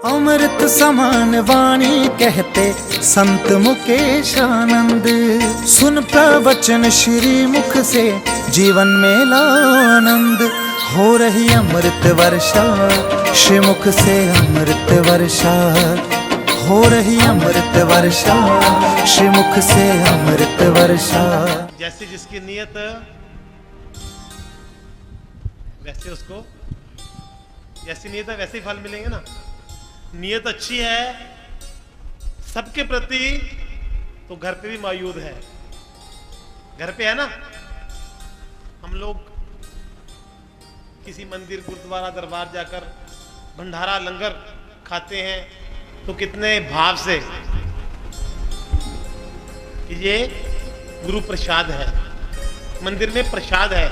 अमृत समान वाणी कहते संत मुकेश आनंद, सुन प्रवचन श्री मुख से जीवन में ला आनंद। हो रही अमृत वर्षा श्री मुख से अमृत वर्षा, हो रही अमृत वर्षा श्री मुख से अमृत वर्षा। जैसे जिसकी नियत वैसे उसको, जैसी नियत है वैसे ही फल मिलेंगे ना। नियत अच्छी है सबके प्रति तो घर पे भी मौजूद है। घर पे है ना, हम लोग किसी मंदिर गुरुद्वारा दरबार जाकर भंडारा लंगर खाते हैं तो कितने भाव से कि ये गुरु प्रसाद है, मंदिर में प्रसाद है।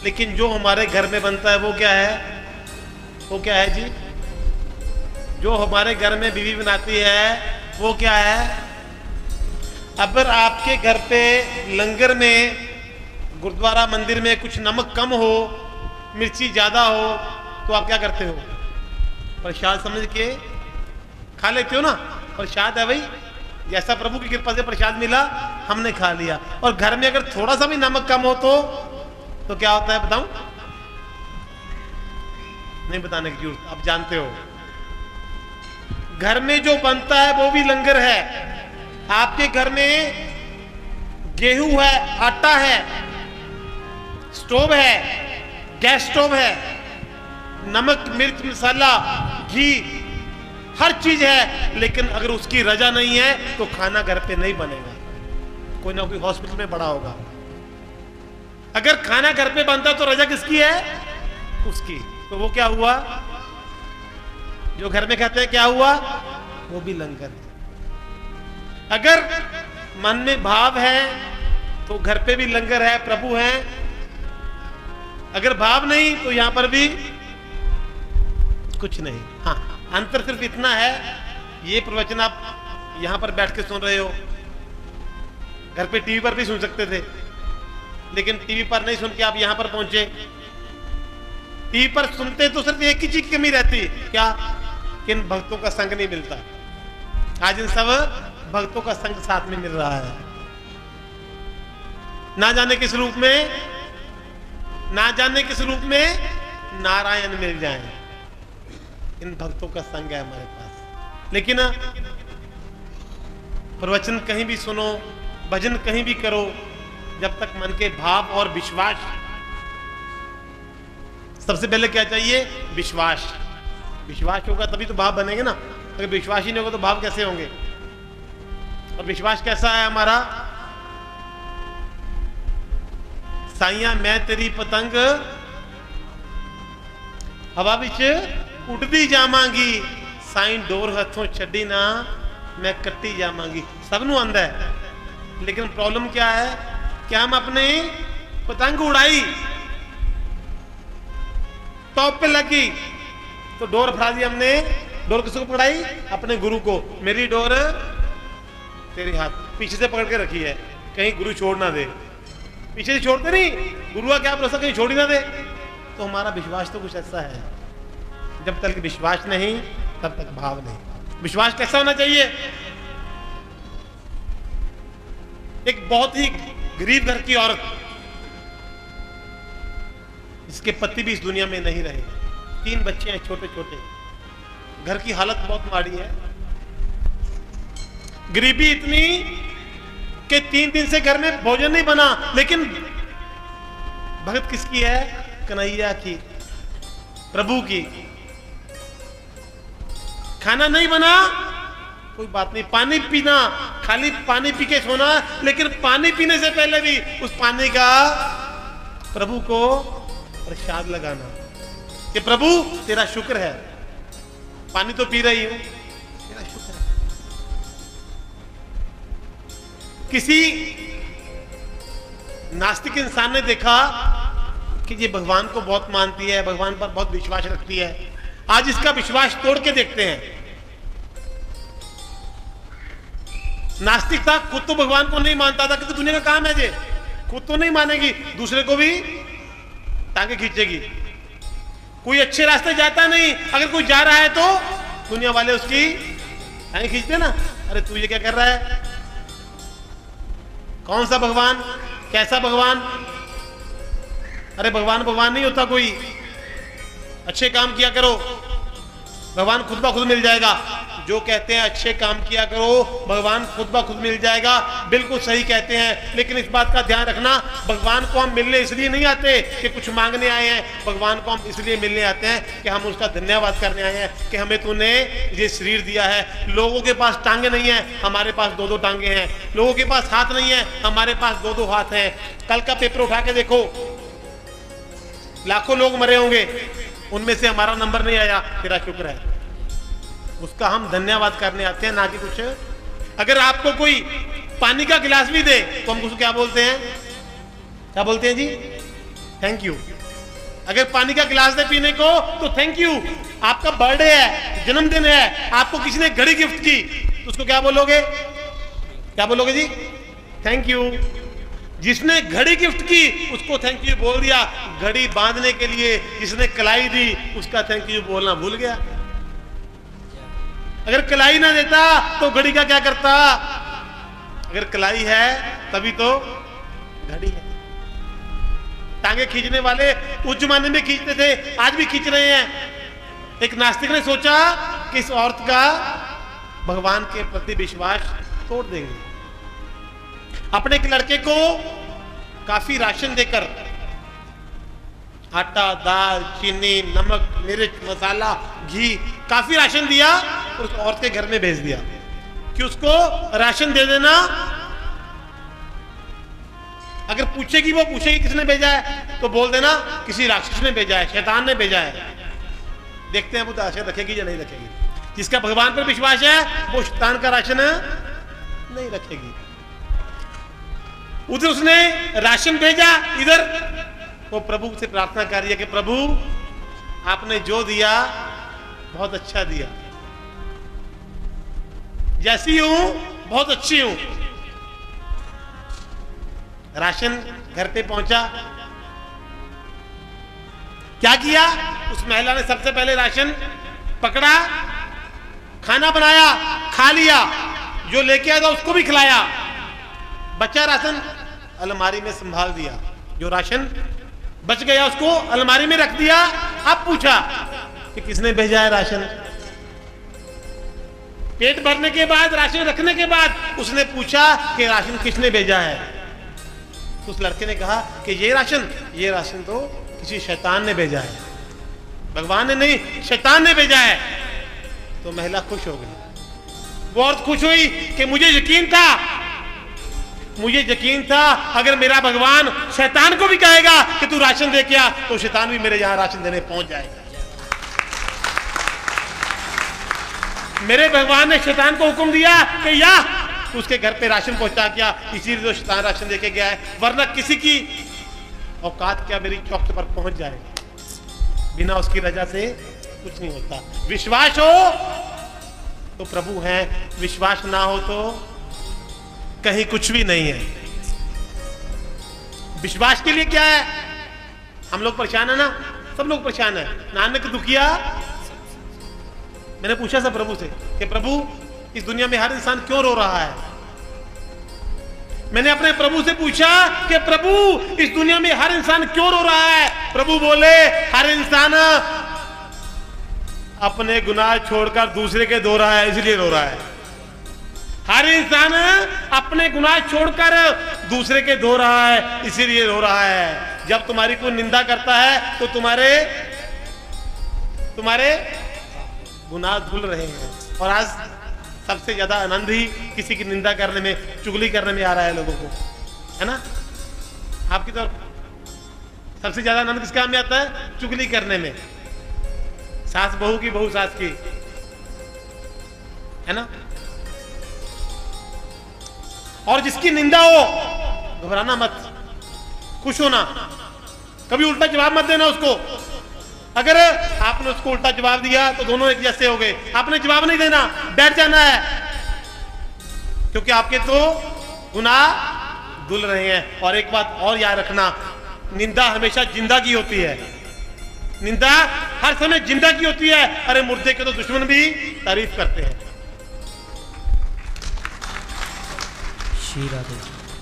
लेकिन जो हमारे घर में बनता है वो क्या है? वो क्या है जी? जो हमारे घर में बीवी बनाती है वो क्या है? अगर आपके घर पे लंगर में, गुरुद्वारा मंदिर में कुछ नमक कम हो, मिर्ची ज्यादा हो, तो आप क्या करते हो? प्रसाद समझ के खा लेते हो ना। प्रसाद है भाई, जैसा प्रभु की कृपा से प्रसाद मिला हमने खा लिया। और घर में अगर थोड़ा सा भी नमक कम हो तो क्या होता है बताऊं? नहीं बताने की जरूरत, आप जानते हो। घर में जो बनता है वो भी लंगर है। आपके घर में गेहूं है, आटा है, स्टोव है, गैस स्टोव है, नमक मिर्च मसाला घी हर चीज है, लेकिन अगर उसकी रजा नहीं है तो खाना घर पे नहीं बनेगा। कोई ना कोई हॉस्पिटल में बड़ा होगा। अगर खाना घर पे बनता तो रजा किसकी है? उसकी। तो वो क्या हुआ? जो घर में कहते हैं क्या हुआ? वो भी लंगर है। अगर मन में भाव है तो घर पे भी लंगर है, प्रभु हैं। अगर भाव नहीं तो यहां पर भी कुछ नहीं। हाँ, अंतर सिर्फ इतना है, ये प्रवचन आप यहां पर बैठ के सुन रहे हो, घर पे टीवी पर भी सुन सकते थे, लेकिन टीवी पर नहीं सुन के आप यहां पर पहुंचे। टीवी पर सुनते तो सिर्फ एक ही चीज की कमी रहती, क्या? कि इन भक्तों का संग नहीं मिलता। आज इन सब भक्तों का संग साथ में मिल रहा है। ना जाने किस रूप में, ना जाने किस रूप में नारायण मिल जाएं। इन भक्तों का संग है हमारे पास। लेकिन प्रवचन कहीं भी सुनो, भजन कहीं भी करो, जब तक मन के भाव और विश्वास, सबसे पहले क्या चाहिए? विश्वास। विश्वास होगा तभी तो भाव बनेंगे ना। अगर विश्वास ही नहीं होगा तो भाव कैसे होंगे? और विश्वास कैसा है हमारा? साइया मैं तेरी पतंग हवा विच उड़दी जावांगी, साई डोर हथों छड्डी ना मैं कट्टी जावांगी। सबनों आंदा है, लेकिन प्रॉब्लम क्या है? क्या हम अपने पतंग उड़ाई, टॉप पे लगी तो डोर फड़ा दी हमने। डोर किसको पकड़ाई? अपने गुरु को। मेरी डोर तेरे हाथ, पीछे से पकड़ के रखी है, कहीं गुरु छोड़ ना दे। पीछे से छोड़ते नहीं, गुरु का क्या भरोसा कहीं छोड़ ही ना दे। तो हमारा विश्वास तो कुछ ऐसा है, जब तक विश्वास नहीं तब तक भाव नहीं। विश्वास कैसा होना चाहिए? एक बहुत ही गरीब घर की औरत, जिसके पति भी इस दुनिया में नहीं रहे, 3 बच्चे हैं छोटे छोटे, घर की हालत बहुत माड़ी है। गरीबी इतनी कि 3 दिन से घर में भोजन नहीं बना, लेकिन भगत किसकी है? कन्हैया की, प्रभु की। खाना नहीं बना, कोई बात नहीं, पानी पीना, खाली पानी पी के सोना, लेकिन पानी पीने से पहले भी उस पानी का प्रभु को प्रसाद लगाना कि प्रभु तेरा शुक्र है, पानी तो पी रही हूं, तेरा शुक्र है। किसी नास्तिक इंसान ने देखा कि ये भगवान को बहुत मानती है, भगवान पर बहुत विश्वास रखती है, आज इसका विश्वास तोड़ के देखते हैं। नास्तिक था, खुद तो भगवान को नहीं मानता था, क्योंकि दुनिया का काम है जे, खुद तो नहीं मानेगी, दूसरे को भी टांगे खींचेगी। कोई अच्छे रास्ते जाता नहीं, अगर कोई जा रहा है तो दुनिया वाले उसकी आंखें खींचते ना, अरे तू ये क्या कर रहा है, कौन सा भगवान, कैसा भगवान। अरे भगवान भगवान नहीं होता कोई, अच्छे काम किया करो, भगवान खुद ब खुद मिल जाएगा। जो कहते हैं अच्छे काम किया करो, भगवान खुद ब खुद मिल जाएगा, बिल्कुल सही कहते हैं। लेकिन इस बात का ध्यान रखना, भगवान को हम मिलने इसलिए नहीं आते कि कुछ मांगने आए हैं, भगवान को हम इसलिए मिलने आते हैं कि हम उसका धन्यवाद करने आए हैं कि हमें तूने ये शरीर दिया है। लोगों के पास टांगे नहीं है, हमारे पास 2-2 टांगे हैं। लोगों के पास हाथ नहीं है, हमारे पास 2-2 हाथ हैं। कल का पेपर उठा के देखो, लाखों लोग मरे होंगे, उनमें से हमारा नंबर नहीं आया, तेरा शुक्र है। उसका हम धन्यवाद करने आते हैं, ना कि कुछ। अगर आपको कोई पानी का गिलास भी दे तो हम उसको क्या बोलते हैं, क्या बोलते हैं जी, थैंक यू। अगर पानी का गिलास दे पीने को तो थैंक यू। आपका बर्थडे है, जन्मदिन है, आपको किसी ने घड़ी गिफ्ट की तो उसको क्या बोलोगे, क्या बोलोगे जी, थैंक यू। जिसने घड़ी गिफ्ट की उसको थैंक यू बोल दिया, घड़ी बांधने के लिए जिसने कलाई दी उसका थैंक यू बोलना भूल गया। अगर कलाई ना देता तो घड़ी का क्या करता, अगर कलाई है तभी तो घड़ी है। टांगे खींचने वाले उस जमाने में खींचते थे, आज भी खींच रहे हैं। एक नास्तिक ने सोचा कि इस औरत का भगवान के प्रति विश्वास तोड़ देंगे। अपने एक लड़के को काफी राशन देकर, आटा, दाल, चीनी, नमक, मिर्च, मसाला, घी, काफी राशन दिया और उस औरत के घर में भेज दिया कि उसको राशन दे देना। अगर पूछेगी, वो पूछेगी किसने भेजा है, तो बोल देना किसी राक्षस ने भेजा है, शैतान ने भेजा है। देखते हैं वो राशन रखेगी या नहीं रखेगी। जिसका भगवान पर विश्वास है वो शैतान का राशन नहीं रखेगी। उधर उसने राशन भेजा, इधर वो प्रभु से प्रार्थना कर रही है कि प्रभु आपने जो दिया बहुत अच्छा दिया, जैसी हूं बहुत अच्छी हूं। राशन घर पे पहुंचा, क्या किया, उस महिला ने सबसे पहले राशन पकड़ा, खाना बनाया, खा लिया, जो लेके आया था उसको भी खिलाया, बचा राशन अलमारी में संभाल दिया, जो राशन बच गया उसको अलमारी में रख दिया। अब पूछा कि किसने भेजा है राशन। पेट भरने के बाद, राशन रखने के बाद उसने पूछा कि राशन किसने भेजा है। तो उस लड़के ने कहा कि ये राशन तो किसी शैतान ने भेजा है, भगवान ने नहीं, शैतान ने भेजा है। तो महिला खुश हो गई। वो औरत खुश हुई कि मुझे यकीन था अगर मेरा भगवान शैतान को भी कहेगा कि तू राशन दे के आ, तो शैतान भी मेरे यहां राशन देने पहुंच जाएगा। मेरे भगवान ने शैतान को हुक्म दिया कि या उसके घर पे राशन पहुंचा क्या, इसीलिए तो शैतान राशन देके गया है, वरना किसी की औकात क्या मेरी चौखट पर पहुंच जाएगी। बिना उसकी रजा से कुछ नहीं होता। विश्वास हो तो प्रभु है, विश्वास ना हो तो कहीं कुछ भी नहीं है। विश्वास के लिए क्या है, हम लोग परेशान है ना, सब लोग परेशान है। नानक दुखिया, मैंने पूछा था प्रभु से कि प्रभु इस दुनिया में हर इंसान क्यों रो रहा है। मैंने अपने प्रभु से पूछा कि प्रभु इस दुनिया में हर इंसान क्यों रो रहा है। प्रभु बोले हर इंसान अपने गुनाह छोड़कर दूसरे के धो रहा है, इसलिए रो रहा है। हर इंसान अपने गुनाह छोड़कर दूसरे के धो रहा है, इसीलिए रो रहा है। जब तुम्हारी कोई निंदा करता है तो तुम्हारे गुनाह धुल रहे हैं। और आज सबसे ज्यादा आनंद ही किसी की निंदा करने में, चुगली करने में आ रहा है लोगों को, है ना। आपकी तरफ सबसे ज्यादा आनंद किस काम में आता है, चुगली करने में। सास बहू की, बहू सास की, है ना। और जिसकी निंदा हो घबराना मत, खुश होना, कभी उल्टा जवाब मत देना उसको। अगर आपने उसको उल्टा जवाब दिया तो दोनों एक जैसे हो गए। आपने जवाब नहीं देना, बैठ जाना है, क्योंकि आपके तो गुनाह धुल रहे हैं। और एक बात और याद रखना, निंदा हमेशा जिंदा की होती है। निंदा हर समय जिंदा की होती है। अरे मुर्दे के तो दुश्मन भी तारीफ करते हैं।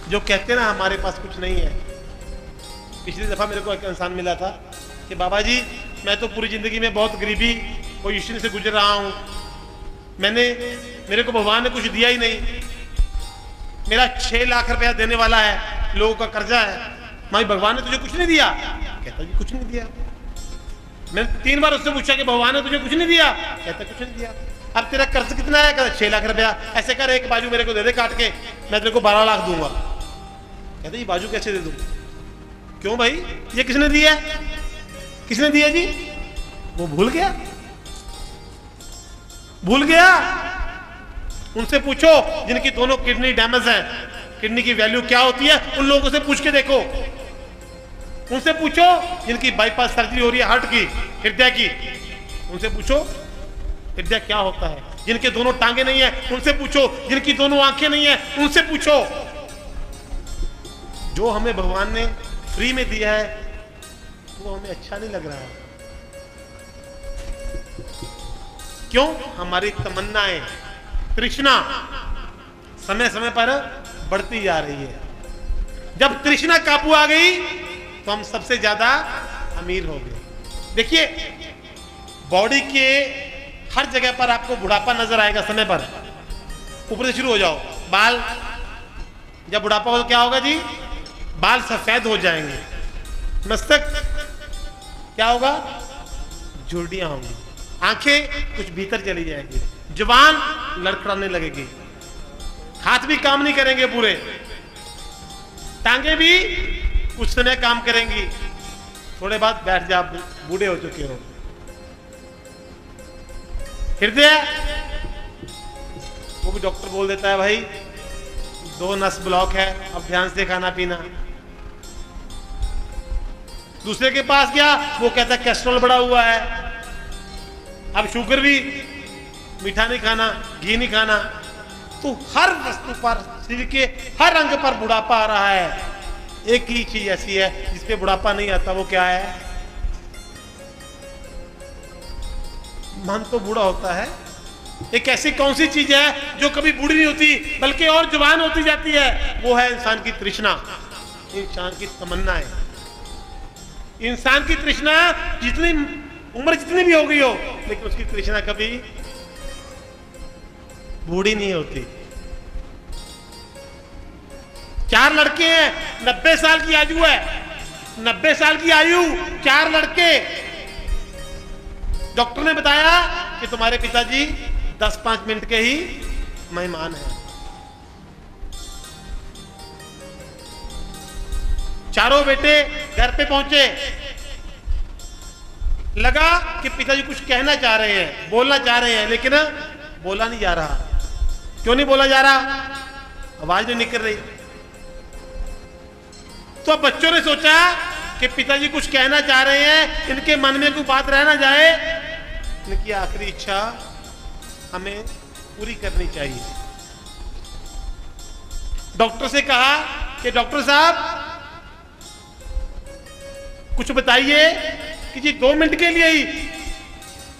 जो कहते ना हमारे पास कुछ नहीं है। पिछली दफा मेरे को एक इंसान मिला था कि बाबा जी मैं तो पूरी जिंदगी में बहुत गरीबी पोजीशन से गुजर रहा हूं, मेरे को भगवान ने कुछ दिया ही नहीं, मेरा 6 लाख रुपया देने वाला है, लोगों का कर्जा है, भाई भगवान ने तुझे कुछ नहीं दिया? कहता जी कुछ नहीं दिया। मैंने 3 बार उससे पूछा कि भगवान ने तुझे कुछ नहीं दिया? कहता कुछ नहीं दिया। अब तेरा कर्ज कितना है? कहता 6 लाख रुपया। ऐसे कर एक बाजू मेरे को दे दे काट के, मैं तेरे को 12 लाख दूंगा। कहता ये बाजू कैसे दे दूं? क्यों भाई, ये किसने दिया? किसने दिया जी? वो भूल गया। उनसे पूछो जिनकी दोनों किडनी डैमेज है, किडनी की वैल्यू क्या होती है, उन लोगों से पूछ के देखो। उनसे पूछो जिनकी बाईपास सर्जरी हो रही है हार्ट की, हृदय की, उनसे पूछो हृदय क्या होता है। जिनके दोनों टांगे नहीं है उनसे पूछो, जिनकी दोनों आंखें नहीं है उनसे पूछो। जो हमें भगवान ने फ्री में दिया है वो हमें अच्छा नहीं लग रहा है। क्यों? हमारी तमन्नाएं, तृष्णा समय समय पर बढ़ती जा रही है। जब तृष्णा काबू आ गई तो हम सबसे ज्यादा अमीर हो गए। देखिए बॉडी के हर जगह पर आपको बुढ़ापा नजर आएगा समय पर। ऊपर से शुरू हो जाओ, बाल, जब बुढ़ापा हो तो क्या होगा जी? बाल सफेद हो जाएंगे। मस्तक क्या होगा? झुर्डियां होंगी। आंखें कुछ भीतर चली जाएंगी। जुबान लड़खड़ाने लगेगी। हाथ भी काम नहीं करेंगे पूरे। टांगे भी कुछ समय काम करेंगी, थोड़े बाद बैठ जा, बूढ़े हो चुके हो। हृदय, वो भी डॉक्टर बोल देता है भाई 2 नस ब्लॉक है, अब ध्यान से खाना पीना। दूसरे के पास गया, वो कहता है कोलेस्ट्रॉल बढ़ा हुआ है, अब शुगर भी, मीठा नहीं खाना, घी नहीं खाना। तो हर वस्तु पर, शरीर के हर अंग पर बुढ़ापा आ रहा है। एक ही चीज ऐसी है जिसपे बुढ़ापा नहीं आता, वो क्या है? मन तो बूढ़ा होता है। एक ऐसी कौन सी चीज है जो कभी बूढ़ी नहीं होती बल्कि और जवान होती जाती है? वो है इंसान की तृष्णा, इंसान की तमन्ना है। इंसान की तृष्णा जितनी उम्र जितनी भी हो गई हो, लेकिन उसकी तृष्णा कभी बूढ़ी नहीं होती। 4 लड़के हैं, 90 साल की आयु है, 90 साल की आयु, 4 लड़के। डॉक्टर ने बताया कि तुम्हारे पिताजी 10-5 मिनट के ही मेहमान हैं। चारों बेटे घर पे पहुंचे, लगा कि पिताजी कुछ कहना चाह रहे हैं, बोलना चाह रहे हैं, लेकिन बोला नहीं जा रहा। क्यों नहीं बोला जा रहा? आवाज नहीं निकल रही। तो बच्चों ने सोचा कि पिताजी कुछ कहना चाह रहे हैं, इनके मन में कोई बात रह ना जाए, इनकी आखिरी इच्छा हमें पूरी करनी चाहिए। डॉक्टर से कहा कि डॉक्टर साहब कुछ बताइए कि जी 2 मिनट के लिए ही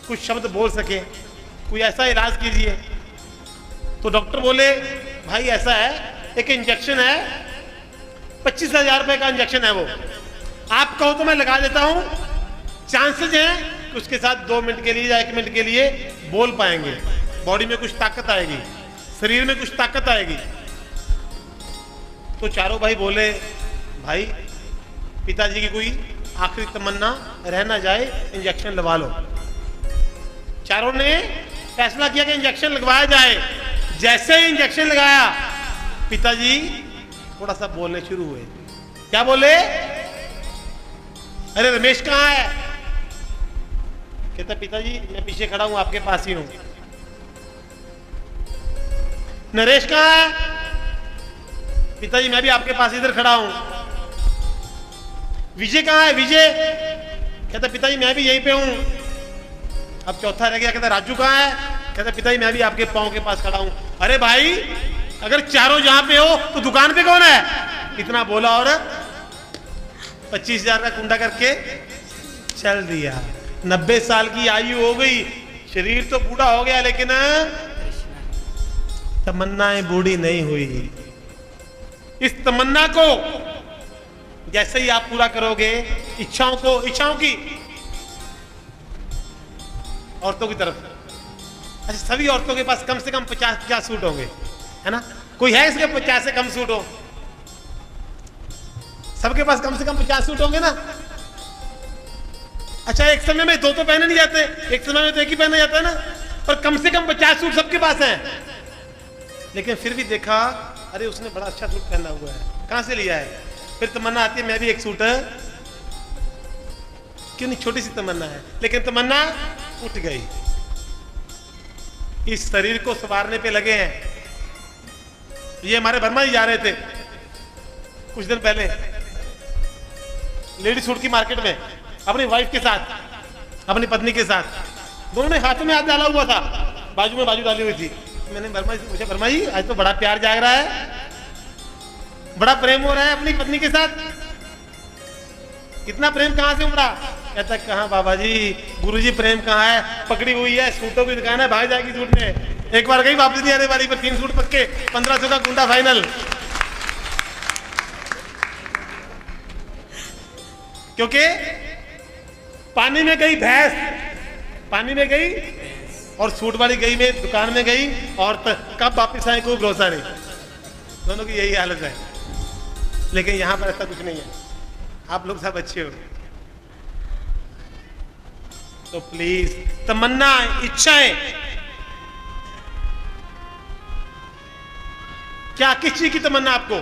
कुछ शब्द बोल सके, कोई ऐसा इलाज कीजिए। तो डॉक्टर बोले भाई ऐसा है, एक इंजेक्शन है, 25,000 रुपए का इंजेक्शन है, वो आप कहो तो मैं लगा देता हूं, चांसेस हैं कि उसके साथ 2 मिनट के लिए या 1 मिनट के लिए बोल पाएंगे, बॉडी में कुछ ताकत आएगी, शरीर में कुछ ताकत आएगी। तो चारों भाई बोले भाई पिताजी की कोई आखिरी तमन्ना रह ना जाए, इंजेक्शन लगवा लो। चारों ने फैसला किया कि इंजेक्शन लगवाया जाए। जैसे ही इंजेक्शन लगाया, पिताजी थोड़ा सा बोलने शुरू हुए। क्या बोले? अरे रमेश कहाँ है? कहता पिताजी मैं पीछे खड़ा हूं, आपके पास ही हूं। नरेश कहाँ है? पिताजी मैं भी आपके पास इधर खड़ा हूं। विजय कहाँ है? विजय कहता पिताजी मैं भी यहीं पे हूं। अब चौथा रह गया, कहता राजू कहाँ है? कहता पिताजी मैं भी आपके पांव के पास खड़ा हूं। अरे भाई अगर चारों जहां पे हो तो दुकान पे कौन है? इतना बोला और 25,000 का कुंडा करके चल दिया। 90 साल की आयु हो गई, शरीर तो बूढ़ा हो गया, लेकिन तमन्नाएं बूढ़ी नहीं हुई। इस तमन्ना को जैसे ही आप पूरा करोगे, इच्छाओं की औरतों की तरफ, अच्छा सभी औरतों के पास कम से कम 50 सूट होंगे, है ना? कोई है इसके 50 से कम सूट हो? सबके पास कम से कम 50 सूट होंगे ना? अच्छा, एक समय में 2 तो पहने नहीं जाते, एक समय में तो एक ही पहना जाता है ना, पर कम से कम 50 सूट सबके पास हैं। लेकिन फिर भी देखा, अरे उसने बड़ा अच्छा सूट पहना हुआ है, कहां से लिया है? फिर तमन्ना आती है, मैं भी एक सूट है, क्यों नहीं? छोटी सी तमन्ना है, लेकिन तमन्ना उठ गई। इस शरीर को संवारने पे लगे हैं। ये हमारे वर्मा जी जा रहे थे कुछ दिन पहले लेडी सूट की मार्केट में, अपनी वाइफ के साथ, अपनी पत्नी के साथ, दोनों ने हाथ में हाथ डाला हुआ था, बाजू में बाजू डाली हुई थी। मैंने वर्मा जी से पूछा, वर्मा जी आज तो बड़ा प्यार जाग रहा है, बड़ा प्रेम हो रहा है अपनी पत्नी के साथ, कितना प्रेम कहां से उमड़ा? कहता कहां बाबा जी, गुरुजी प्रेम कहां है, पकड़ी हुई है, सूटों की दुकान है, भाग जाएगी सूट में, एक बार गई वापस नहीं आने वाली, पर 3 सूट पक्के, 1500 का गुंडा फाइनल। क्योंकि पानी में गई भैंस, पानी में गई, और सूट वाली गई में दुकान में गई, और कब वापिस आए कोई भरोसा नहीं। दोनों की यही हालत है। लेकिन यहां पर ऐसा कुछ नहीं है, आप लोग सब अच्छे हो। तो प्लीज, तमन्ना, इच्छाएं, क्या किस चीज की तमन्ना आपको?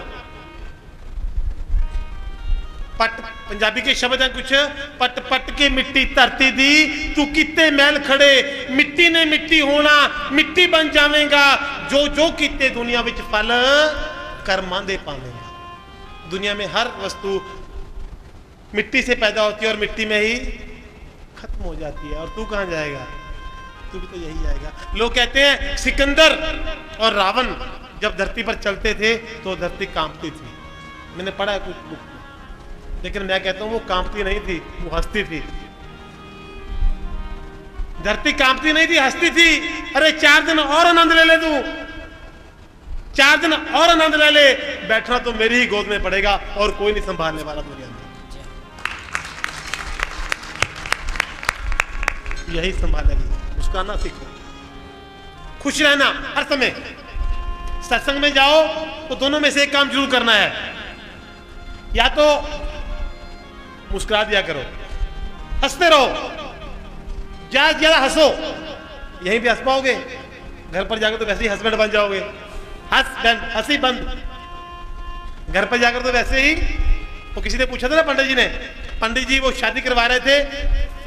पट, पंजाबी के शब्द हैं कुछ, पट पट के मिट्टी धरती दी, तू किते मैल खड़े, मिट्टी ने मिट्टी होना, मिट्टी बन जावेगा, जो जो किते दुनिया विच फल कर्मां दे पावेगा। दुनिया में हर वस्तु मिट्टी से पैदा होती है और मिट्टी में ही खत्म हो जाती है, और तू कहां जाएगा? तू भी तो यही जाएगा। लोग कहते हैं सिकंदर और रावण जब धरती पर चलते थे तो धरती कांपती थी, मैंने पढ़ा है कुछ बुक में, लेकिन मैं कहता हूं वो कांपती नहीं थी, वो हंसती थी। धरती कांपती नहीं थी, हंसती थी। अरे 4 दिन और आनंद ले ले, तू 4 दिन और आनंद ले ले, बैठना तो मेरी ही गोद में पड़ेगा और कोई नहीं संभालने वाला दुनिया में। यही संभालेगी। मुस्कुराना सीखो, खुश रहना हर समय। सत्संग में जाओ तो दोनों में से एक काम जरूर करना है, या तो मुस्कुरा दिया करो, हंसते रहो, ज्यादा ज्यादा हंसो, यहीं पे हंस पाओगे, घर पर जाकर तो वैसे ही हस्बैंड बन जाओगे, हंसी बंद। घर पर जाकर तो वैसे ही, वो किसी ने पूछा था ना, पंडित जी वो शादी करवा रहे थे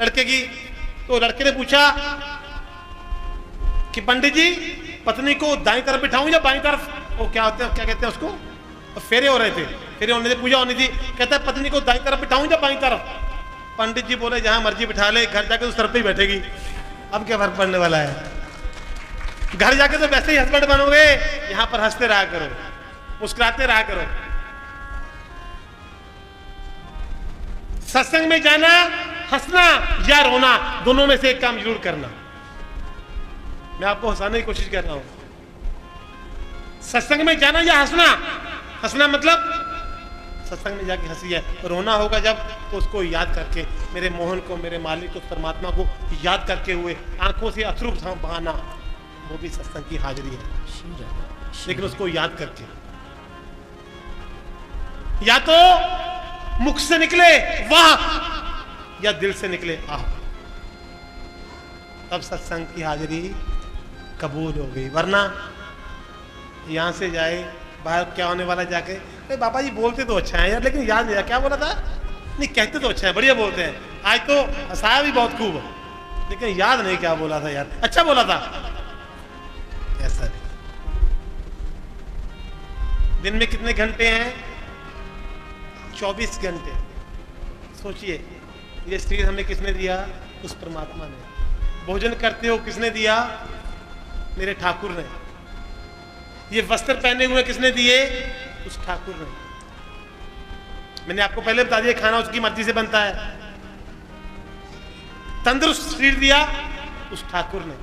लड़के की, तो लड़के ने पूछा कि पंडित जी पत्नी को दाईं तरफ बिठाऊं या बाईं तरफ, वो क्या होते हैं, क्या कहते हैं उसको, फेरे हो रहे थे, फेरे होने थे, पूजा होनी थी, कहता है पत्नी को दाईं तरफ बिठाऊं या बाईं तरफ? पंडित जी बोले जहां मर्जी बिठा ले, घर जाके तो सर पे ही बैठेगी, अब क्या फर्क पड़ने वाला है, घर जाके तो वैसे ही हस्बैंड बनोगे, यहां पर हंसते रहा करो, मुस्कुराते रहा करो। सत्संग में जाना, हंसना या रोना, दोनों में से एक काम जरूर करना। मैं आपको हंसाने की कोशिश कर रहा हूं। सत्संग में जाना या हंसना, हंसना मतलब सत्संग में जाके हंसी है, रोना होगा जब तो उसको याद करके, मेरे मोहन को, मेरे मालिक को, परमात्मा को याद करके हुए आंखों से अश्रु बहाना, वो भी सत्संग की हाजिरी है, लेकिन उसको याद करके। या तो मुख से निकले वाह, या दिल से निकले आह, तब सत्संग की हाजिरी कबूल हो गई। वरना यहां से जाए, बाहर क्या होने वाला जाके, अरे बाबा जी बोलते तो अच्छा है यार, लेकिन याद नहीं, क्या बोला था, नहीं कहते तो अच्छा है, बढ़िया बोलते हैं, आज तो हंसाया भी बहुत खूब, लेकिन याद नहीं क्या बोला था यार, अच्छा बोला था। ऐसा नहीं। दिन में कितने घंटे हैं? 24 घंटे। सोचिए, ये शरीर हमें किसने दिया? उस परमात्मा ने। भोजन करते हो किसने दिया? मेरे ठाकुर ने। ये वस्त्र पहने हुए किसने दिए? उस ठाकुर ने। मैंने आपको पहले बता दिया, खाना उसकी मर्जी से बनता है। तंदुरुस्त शरीर दिया उस ठाकुर ने,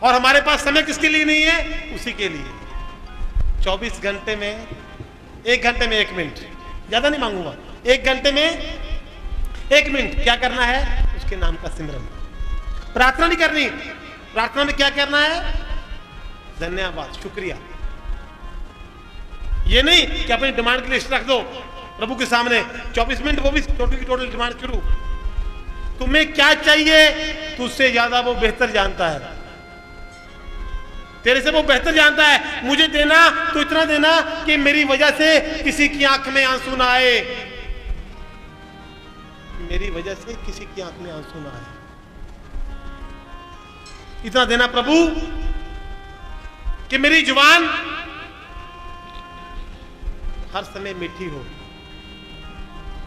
और हमारे पास समय किसके लिए नहीं है? उसी के लिए। 24 घंटे में 1 घंटे में 1 मिनट, ज्यादा नहीं मांगूंगा, 1 घंटे में 1 मिनट क्या करना है? उसके नाम का सिमरन। प्रार्थना नहीं करनी। प्रार्थना में क्या करना है? धन्यवाद, शुक्रिया। ये नहीं कि अपनी डिमांड की लिस्ट रख दो प्रभु के सामने 24 मिनट, वो भी टोटल की टोटल डिमांड शुरू। तुम्हें क्या चाहिए तुझसे ज्यादा वो बेहतर जानता है, तेरे से वो बेहतर जानता है। मुझे देना तो इतना देना कि मेरी वजह से किसी की आंख में आंसू ना आए, मेरी वजह से किसी की आंख में आंसू ना आए। इतना देना प्रभु कि मेरी जुबान हर समय मीठी हो।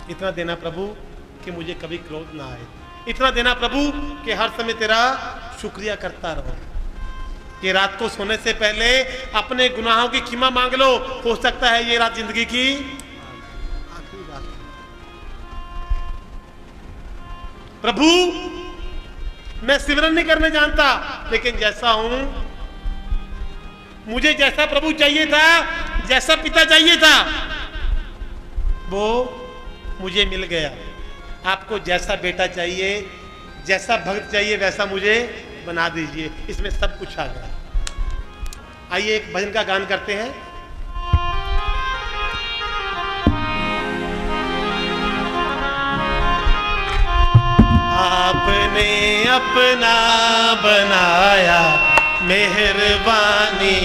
इतना देना प्रभु कि मुझे कभी क्रोध ना आए। इतना देना प्रभु कि हर समय तेरा शुक्रिया करता रहो। कि रात को सोने से पहले अपने गुनाहों की क्षमा मांग लो, हो सकता है ये रात जिंदगी की आखिरी रात। प्रभु मैं सिमरन नहीं करने जानता, लेकिन जैसा हूं, मुझे जैसा प्रभु चाहिए था, जैसा पिता चाहिए था, वो मुझे मिल गया। आपको जैसा बेटा चाहिए, जैसा भक्त चाहिए, वैसा मुझे बना दीजिए। इसमें सब कुछ आ गया। आइए एक भजन का गान करते हैं। आपने अपना बनाया, मेहरबानी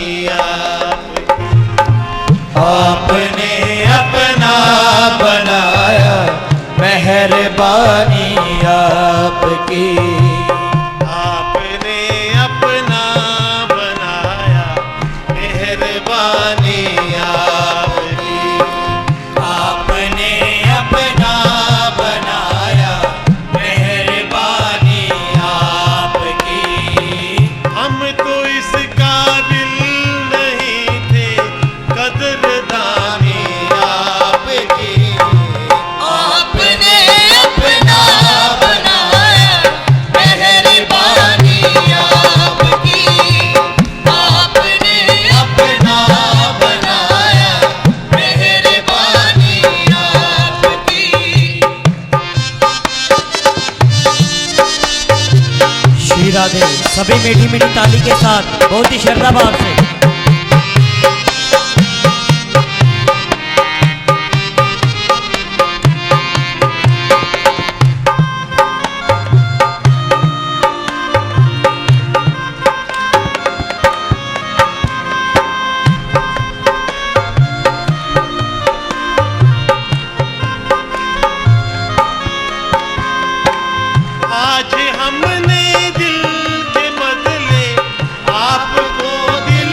आपने अपना बनाया, मेहरबानी आपकी। आपने अपना बनाया, मेहरबानी आपकी। आपने अपना बनाया, मेहरबानी आपकी। हम तो इस काबिल नहीं थे, कदरदानी आपकी। आपने अपना बनाया, मेहरबानी आपकी। आपने अपना बनाया, मेहरबानी आपकी। श्री राधे। सभी मीठी मीठी ताली के साथ बहुत ही श्रद्धा भाव से आज हमने दिल के बदले आपको दिल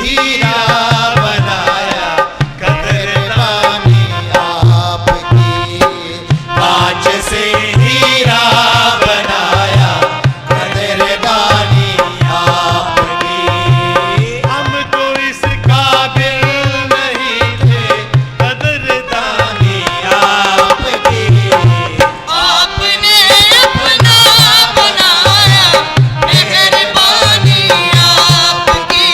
हीरा बनाया कदरदानी आपकी, कांच से हीरा बनाया कदरदानी आपकी। हम तो इस काबिल नहीं थे कदरदानी आपकी, आपने अपना बनाया मेहरबानी आपकी,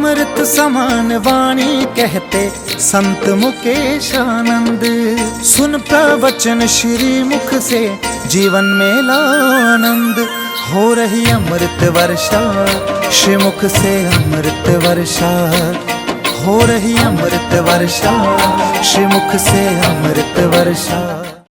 अमृत समान वाणी कहते संत मुकेश आनंद। सुन प्रवचन श्री मुख से जीवन में ला आनंद। हो रही अमृत वर्षा श्रीमुख से अमृत वर्षा। हो रही अमृत वर्षा श्रीमुख से अमृत वर्षा।